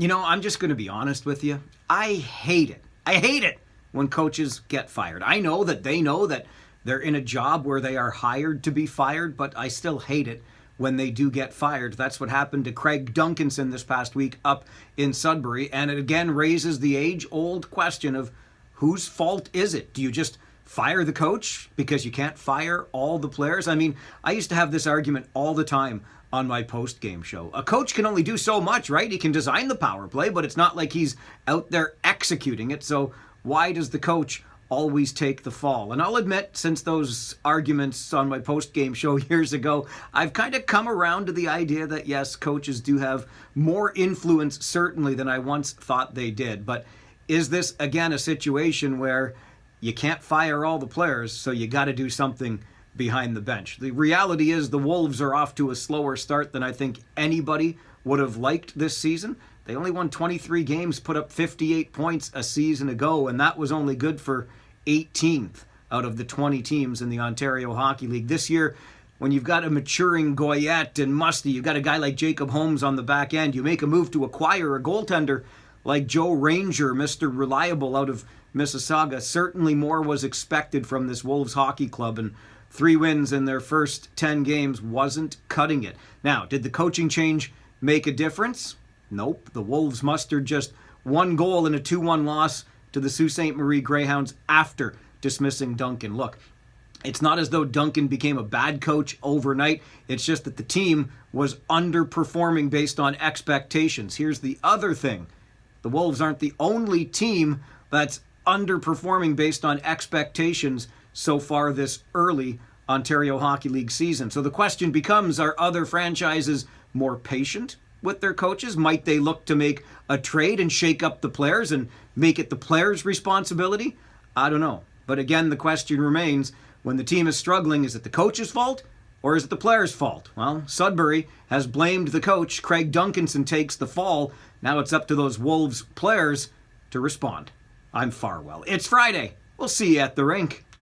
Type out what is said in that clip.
I'm just going to be honest with you. I hate it. I hate it when coaches get fired. I know that they know that they're in a job where they are hired to be fired, but I still hate it when they do get fired. That's what happened to Craig Duncanson this past week up in Sudbury, and it again raises the age-old question of whose fault is it? Do you just fire the coach because you can't fire all the players? I mean, I used to have this argument all the time on my post-game show. A coach can only do so much, right? He can design the power play, but it's not like he's out there executing it. So why does the coach always take the fall? And I'll admit, since those arguments on my post-game show years ago, I've kind of come around to the idea that, yes, coaches do have more influence, certainly, than I once thought they did. But is this, again, a situation where you can't fire all the players, so you got to do something behind the bench? The reality is the Wolves are off to a slower start than I think anybody would have liked this season. They only won 23 games, put up 58 points a season ago, and that was only good for 18th out of the 20 teams in the Ontario Hockey League. This year, when you've got a maturing Goyette and Musty, you've got a guy like Jacob Holmes on the back end, you make a move to acquire a goaltender like Joe Ranger, Mr. Reliable out of Mississauga. Certainly more was expected from this Wolves hockey club, and 3 wins in their first 10 games wasn't cutting it. Now, did the coaching change make a difference? Nope. The Wolves mustered just 1 goal in a 2-1 loss to the Sault Ste. Marie Greyhounds after dismissing Duncan. Look, it's not as though Duncan became a bad coach overnight. It's just that the team was underperforming based on expectations. Here's the other thing. The Wolves aren't the only team that's underperforming based on expectations so far this early Ontario Hockey League season. So the question becomes, are other franchises more patient with their coaches? Might they look to make a trade and shake up the players and make it the players' responsibility? I don't know. But again, the question remains, when the team is struggling, is it the coach's fault or is it the players' fault? Well, Sudbury has blamed the coach. Craig Duncanson takes the fall. Now it's up to those Wolves players to respond. I'm Farwell. It's Friday. We'll see you at the rink.